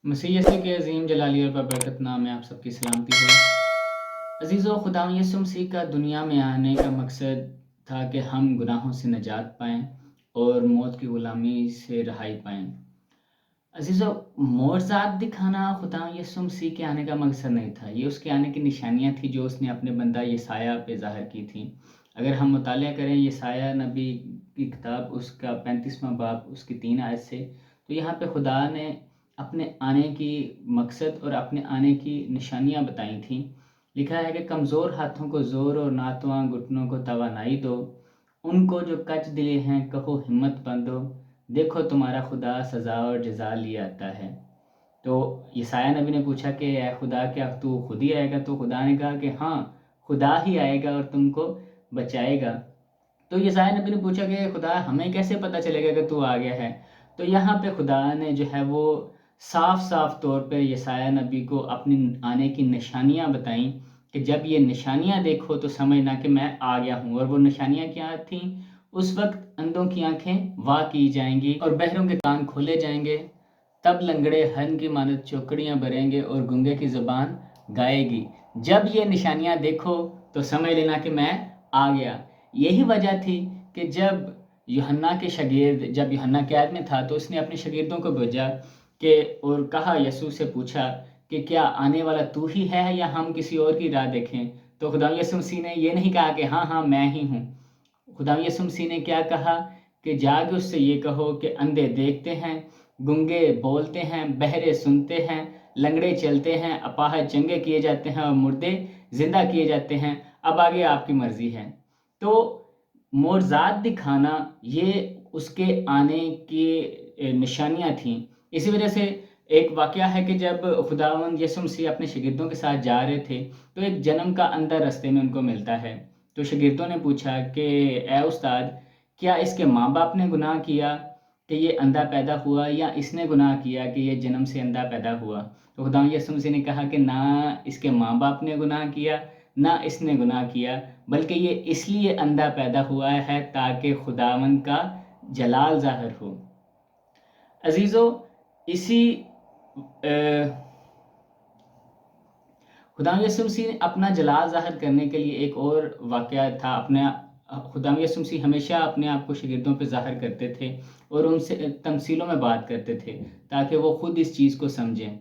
मसीह यीशु के अजीम जलाली और बरकत नाम में आप सबकी सलामती हो। अजीज़ों, खुदा यीशु मसीह का दुनिया में आने का मकसद था कि हम गुनाहों से निजात पाएँ और मौत की ग़ुलामी से रहाई पाएँ। अजीज़ों, मोअज़ात दिखाना खुदा यीशु मसीह के आने का मकसद नहीं था। ये उसके आने की निशानियाँ थी जो उसने अपने बंदा यशायाह पे ज़ाहिर की थी। अगर हम मुतालिया करें यशायाह नबी की किताब उसका 35वां बाब उसकी 3 आयत से, तो यहाँ पे खुदा ने अपने आने की मकसद और अपने आने की निशानियाँ बताई थी। लिखा है कि कमज़ोर हाथों को ज़ोर और नातवां घुटनों को तवानाई दो, उनको जो कच दिले हैं कहो हिम्मत बंदो, देखो तुम्हारा खुदा सज़ा और जज़ा लिए आता है। तो यशायाह नबी ने पूछा कि ऐ खुदा, क्या तू खुद ही आएगा? तो खुदा ने कहा कि हाँ, खुदा ही आएगा और तुमको बचाएगा। तो यशायाह नबी ने पूछा कि खुदा, हमें कैसे पता चलेगा कि तू आ गया है? तो यहाँ पे खुदा ने जो है वो साफ साफ तौर पे यशायाह नबी को अपनी आने की निशानियाँ बताई कि जब ये निशानियाँ देखो तो समझना कि मैं आ गया हूँ। और वो निशानियाँ क्या थीं? उस वक्त अंधों की आंखें वाह की जाएंगी और बहरों के कान खोले जाएंगे, तब लंगड़े हरन की मानद चौकड़ियाँ भरेंगे और गूंगे की ज़ुबान गाएगी। जब ये निशानियाँ देखो तो समझ लेना कि मैं आ गया। यही वजह थी कि जब यूहन्ना के शागिर्द, जब यूहन्ना कैद में था तो उसने अपने शागिर्दों को भेजा कि और कहा, यीशु से पूछा कि क्या आने वाला तू ही है या हम किसी और की राह देखें? तो खुदा यीशु मसीह ने ये नहीं कहा कि हाँ हाँ मैं ही हूँ। खुदा यीशु मसीह ने क्या कहा कि जाके उससे ये कहो कि अंधे देखते हैं, गूंगे बोलते हैं, बहरे सुनते हैं, लंगड़े चलते हैं, अपाहज चंगे किए जाते हैं और मुर्दे जिंदा किए जाते हैं। अब आगे आपकी मर्जी है। तो मोअज़ात दिखाना ये उसके आने की निशानियाँ थीं। इसी वजह से एक वाक़या है कि जब खुदावंद यीशु मसीह अपने शागिर्दों के साथ जा रहे थे तो एक जन्म का अंधा रास्ते में उनको मिलता है। तो शागिर्दों ने पूछा कि ए उस्ताद, क्या इसके माँ बाप ने गुनाह किया कि ये अंधा पैदा हुआ या इसने गुनाह किया कि ये जन्म से अंधा पैदा हुआ? तो खुदा यीशु मसीह ने कहा कि ना इसके माँ बाप ने गुनाह किया ना इसने गुनाह किया, बल्कि ये इसलिए अंधा पैदा हुआ है ताकि खुदावंद का जलाल ज़ाहिर हो। अजीज़ों, इसी खुदा यीशु मसीह ने अपना जलाल ज़ाहिर करने के लिए एक और वाक़या था। खुदा यीशु मसीह हमेशा अपने आप को शागिर्दों पे ज़ाहिर करते थे और उनसे तमसीलों में बात करते थे ताकि वो ख़ुद इस चीज़ को समझें।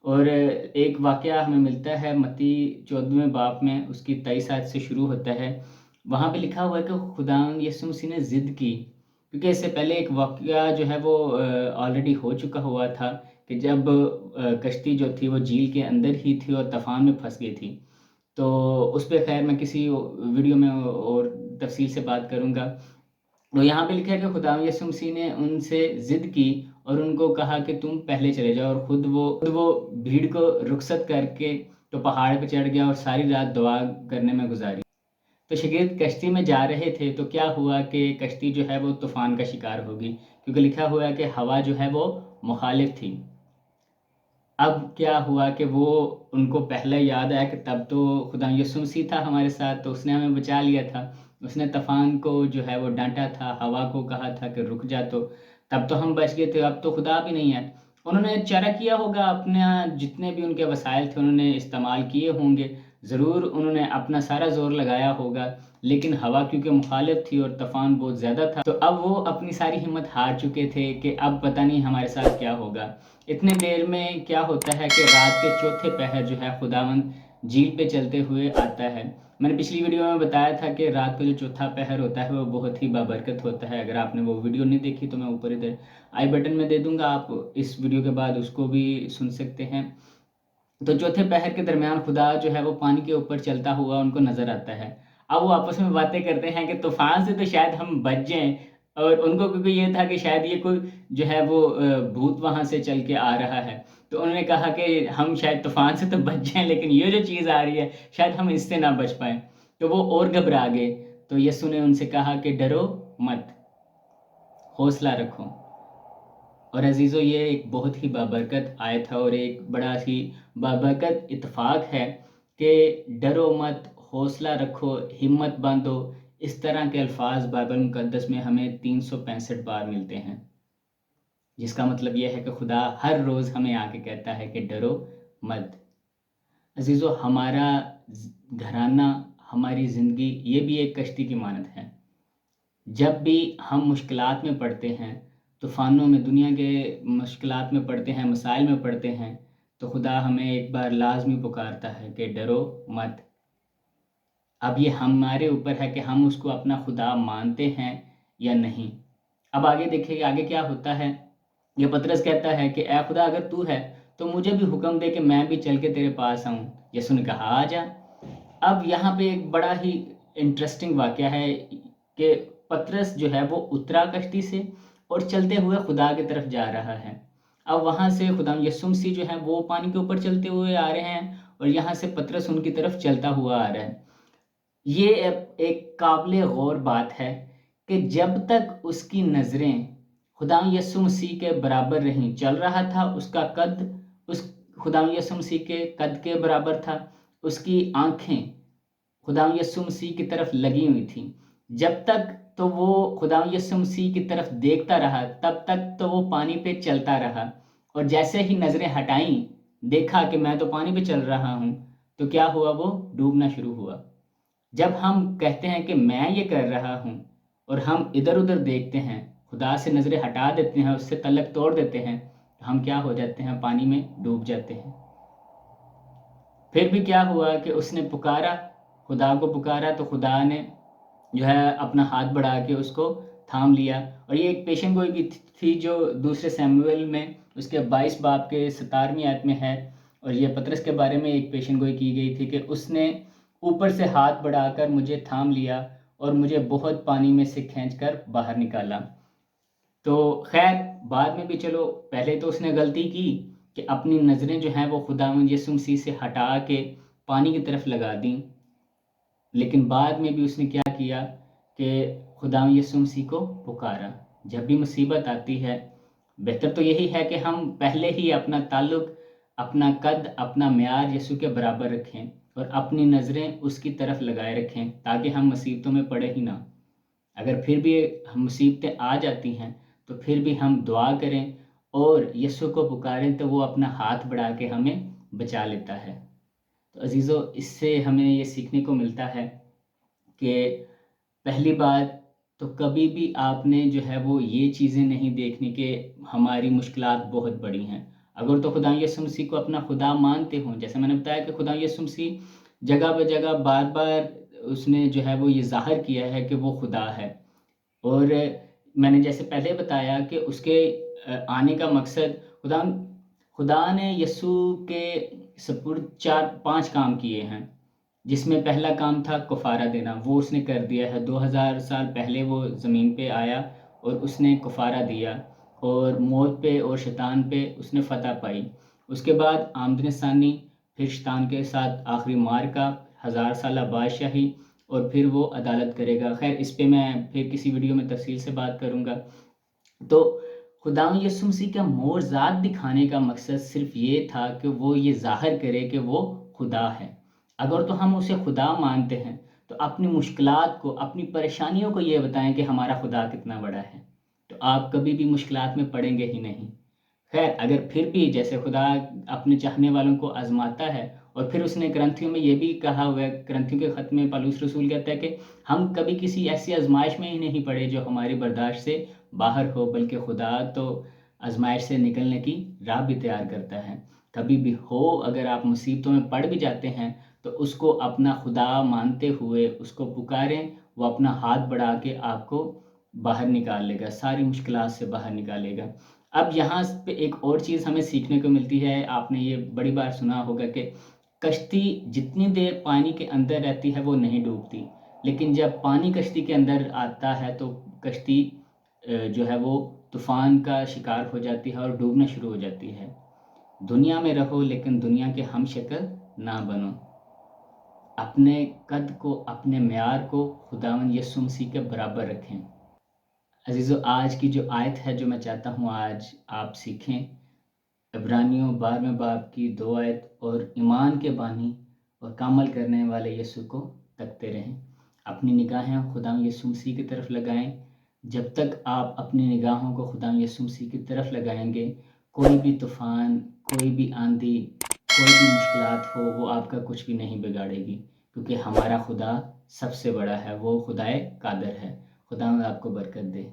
और एक वाक़या हमें मिलता है मत्ती 14वें बाब में, उसकी 23 आयत से शुरू होता है। वहाँ पे लिखा हुआ है कि खुदा यीशु मसीह ने ज़िद की, क्योंकि इससे पहले एक वाक़या जो है वो ऑलरेडी हो चुका हुआ था कि जब कश्ती जो थी वो झील के अंदर ही थी और तूफ़ान में फंस गई थी। तो उस पे खैर मैं किसी वीडियो में और तफसील से बात करूँगा। तो यहाँ पे लिखा है कि खुदा यीशु मसीह ने उनसे ज़िद की और उनको कहा कि तुम पहले चले जाओ, और खुद वो भीड़ को रुखसत करके तो पहाड़ पे चढ़ गया और सारी रात दुआ करने में गुजारी। तो शागिर्द कश्ती में जा रहे थे तो क्या हुआ कि कश्ती जो है वो तूफ़ान का शिकार हो गई, क्योंकि लिखा हुआ है कि हवा जो है वो मुखालिफ थी। अब क्या हुआ कि वो उनको पहले याद आया कि तब तो खुदा यीशु मसीह था हमारे साथ, तो उसने हमें बचा लिया था। उसने तूफ़ान को जो है वो डांटा था, हवा को कहा था कि रुक जा, तो तब तो हम बच गए थे, अब तो खुदा भी नहीं है। उन्होंने चारा किया होगा, अपना जितने भी उनके वसाइल थे उन्होंने इस्तेमाल किए होंगे, ज़रूर उन्होंने अपना सारा ज़ोर लगाया होगा, लेकिन हवा क्योंकि मुखालिफ थी और तूफ़ान बहुत ज़्यादा था, तो अब वो अपनी सारी हिम्मत हार चुके थे कि अब पता नहीं हमारे साथ क्या होगा। इतने देर में क्या होता है कि रात के चौथे पहर जो है खुदावंद झील पे चलते हुए आता है। मैंने पिछली वीडियो में बताया था कि रात का जो चौथा पहर होता है वो बहुत ही बाबरकत होता है। अगर आपने वो वीडियो नहीं देखी तो मैं ऊपर इधर आई बटन में दे दूंगा, आप इस वीडियो के बाद उसको भी सुन सकते हैं। तो चौथे पहर के दरमियान खुदा जो है वो पानी के ऊपर चलता हुआ उनको नजर आता है। अब वो आपस में बातें करते हैं कि तूफान से तो शायद हम बच जाएं, और उनको क्योंकि ये था कि शायद ये कोई जो है वो भूत वहां से चल के आ रहा है, तो उन्होंने कहा कि हम शायद तूफान से तो बच जाएं लेकिन ये जो चीज़ आ रही है शायद हम इससे ना बच पाएं। तो वो और घबरा गए। तो यीशु ने उनसे कहा कि डरो मत, हौसला रखो। और अजीज़ों, ये एक बहुत ही बाबरकत आयत है और एक बड़ा ही बाबरकत इत्तेफाक है कि डरो मत, हौसला रखो, हिम्मत बांधो। इस तरह के अल्फाज बाइबल मुकद्दस में हमें 365 बार मिलते हैं। جس کا مطلب یہ ہے کہ خدا ہر روز ہمیں آ کے کہتا ہے کہ ڈرو مت۔ عزیزو، ہمارا گھرانہ، ہماری زندگی یہ بھی ایک کشتی کی مانند ہے۔ جب بھی ہم مشکلات میں پڑتے ہیں، طوفانوں میں، دنیا کے مشکلات میں پڑتے ہیں، مسائل میں پڑتے ہیں، تو خدا ہمیں ایک بار لازمی پکارتا ہے کہ ڈرو مت۔ اب یہ ہمارے اوپر ہے کہ ہم اس کو اپنا خدا مانتے ہیں یا نہیں۔ اب آگے دیکھیں کہ آگے کیا ہوتا ہے۔ یہ پطرس کہتا ہے کہ اے خدا، اگر تو ہے تو مجھے بھی حکم دے کہ میں بھی چل کے تیرے پاس آؤں۔ یسوع نے کہا آ جا۔ اب یہاں پہ ایک بڑا ہی انٹرسٹنگ واقعہ ہے کہ پطرس جو ہے وہ اترا کشتی سے اور چلتے ہوئے خدا کی طرف جا رہا ہے۔ اب وہاں سے خدا یسوع مسیح جو ہے وہ پانی کے اوپر چلتے ہوئے آ رہے ہیں، اور یہاں سے پطرس ان کی طرف چلتا ہوا آ رہا ہے۔ یہ ایک قابل غور بات ہے کہ جب تک اس کی نظریں خدا یسوع مسیح کے برابر رہیں، چل رہا تھا، اس کا قد اس خدا یسوع مسیح کے قد کے برابر تھا، اس کی آنکھیں خدا یسوع مسیح کی طرف لگی ہوئی تھیں، جب تک تو وہ خدا یسوع مسیح کی طرف دیکھتا رہا، تب تک تو وہ پانی پہ چلتا رہا۔ اور جیسے ہی نظریں ہٹائیں، دیکھا کہ میں تو پانی پہ چل رہا ہوں، تو کیا ہوا؟ وہ ڈوبنا شروع ہوا۔ جب ہم کہتے ہیں کہ میں یہ کر رہا ہوں اور ہم ادھر ادھر دیکھتے ہیں، خدا سے نظریں ہٹا دیتے ہیں، اس سے تعلق توڑ دیتے ہیں، تو ہم کیا ہو جاتے ہیں؟ پانی میں ڈوب جاتے ہیں۔ پھر بھی کیا ہوا کہ اس نے پکارا، خدا کو پکارا، تو خدا نے جو ہے اپنا ہاتھ بڑھا کے اس کو تھام لیا۔ اور یہ ایک پیشن گوئی بھی تھی جو دوسرے سیموئیل میں اس کے 22 باب کے 17ویں آیت میں ہے، اور یہ پطرس کے بارے میں ایک پیشن گوئی کی گئی تھی کہ اس نے اوپر سے ہاتھ بڑھا کر مجھے تھام لیا اور مجھے بہت پانی میں سے کھینچ کر باہر نکالا۔ تو خیر بعد میں بھی چلو، پہلے تو اس نے غلطی کی کہ اپنی نظریں جو ہیں وہ خداوند یسوع مسیح سے ہٹا کے پانی کی طرف لگا دیں، لیکن بعد میں بھی اس نے کیا کیا کہ خداوند یسوع مسیح کو پکارا۔ جب بھی مصیبت آتی ہے، بہتر تو یہی ہے کہ ہم پہلے ہی اپنا تعلق، اپنا قد، اپنا معیار یسوع کے برابر رکھیں اور اپنی نظریں اس کی طرف لگائے رکھیں، تاکہ ہم مصیبتوں میں پڑے ہی نہ۔ اگر پھر بھی ہم مصیبتیں آ جاتی ہیں تو پھر بھی ہم دعا کریں اور یسوع کو پکاریں، تو وہ اپنا ہاتھ بڑھا کے ہمیں بچا لیتا ہے۔ تو عزیزو، اس سے ہمیں یہ سیکھنے کو ملتا ہے کہ پہلی بات تو کبھی بھی آپ نے جو ہے وہ یہ چیزیں نہیں دیکھنی کہ ہماری مشکلات بہت بڑی ہیں۔ اگر تو خدا یسوع مسیح کو اپنا خدا مانتے ہوں، جیسے میں نے بتایا کہ خدا یسوع مسیح جگہ بہ جگہ بار بار اس نے جو ہے وہ یہ ظاہر کیا ہے کہ وہ خدا ہے، اور میں نے جیسے پہلے بتایا کہ اس کے آنے کا مقصد خدا نے یسوع کے سپرد 4-5 کام کیے ہیں، جس میں پہلا کام تھا کفارہ دینا، وہ اس نے کر دیا ہے۔ 2000 سال پہلے وہ زمین پہ آیا اور اس نے کفارہ دیا، اور موت پہ اور شیطان پہ اس نے فتح پائی۔ اس کے بعد آمدن ثانی، پھر شیطان کے ساتھ آخری معرکہ، 1000 سالہ بادشاہی، اور پھر وہ عدالت کرے گا۔ خیر اس پہ میں پھر کسی ویڈیو میں تفصیل سے بات کروں گا۔ تو خداوند یسوع مسیح کا معجزات دکھانے کا مقصد صرف یہ تھا کہ وہ یہ ظاہر کرے کہ وہ خدا ہے۔ اگر تو ہم اسے خدا مانتے ہیں تو اپنی مشکلات کو، اپنی پریشانیوں کو یہ بتائیں کہ ہمارا خدا کتنا بڑا ہے، تو آپ کبھی بھی مشکلات میں پڑیں گے ہی نہیں۔ خیر اگر پھر بھی جیسے خدا اپنے چاہنے والوں کو آزماتا ہے، اور پھر اس نے کرنتھیوں میں یہ بھی کہا ہوا ہے، کرنتھیوں کے خط میں پالوس رسول کہتا ہے کہ ہم کبھی کسی ایسی آزمائش میں ہی نہیں پڑے جو ہماری برداشت سے باہر ہو، بلکہ خدا تو آزمائش سے نکلنے کی راہ بھی تیار کرتا ہے۔ کبھی بھی ہو اگر آپ مصیبتوں میں پڑ بھی جاتے ہیں تو اس کو اپنا خدا مانتے ہوئے اس کو پکاریں، وہ اپنا ہاتھ بڑھا کے آپ کو باہر نکال لے گا، ساری مشکلات سے باہر نکالے گا۔ اب یہاں پہ ایک اور چیز ہمیں سیکھنے کو ملتی ہے، آپ نے یہ بڑی بار سنا ہوگا کہ کشتی جتنی دیر پانی کے اندر رہتی ہے وہ نہیں ڈوبتی، لیکن جب پانی کشتی کے اندر آتا ہے تو کشتی جو ہے وہ طوفان کا شکار ہو جاتی ہے اور ڈوبنا شروع ہو جاتی ہے۔ دنیا میں رہو لیکن دنیا کے ہم شکل نہ بنو۔ اپنے قد کو، اپنے معیار کو خداوند یسوع مسیح کے برابر رکھیں۔ عزیزو، آج کی جو آیت ہے جو میں چاہتا ہوں آج آپ سیکھیں، عبرانیوں 12 باب کی 2 آیت، اور ایمان کے بانی اور کامل کرنے والے یسوع کو تکتے رہیں۔ اپنی نگاہیں خداوند یسوع مسیح کی طرف لگائیں، جب تک آپ اپنی نگاہوں کو خدا یسوع مسیح کی طرف لگائیں گے، کوئی بھی طوفان، کوئی بھی آندھی، کوئی بھی مشکلات ہو، وہ آپ کا کچھ بھی نہیں بگاڑے گی، کیونکہ ہمارا خدا سب سے بڑا ہے، وہ خدائے قادر ہے۔ خدا آپ کو برکت دے۔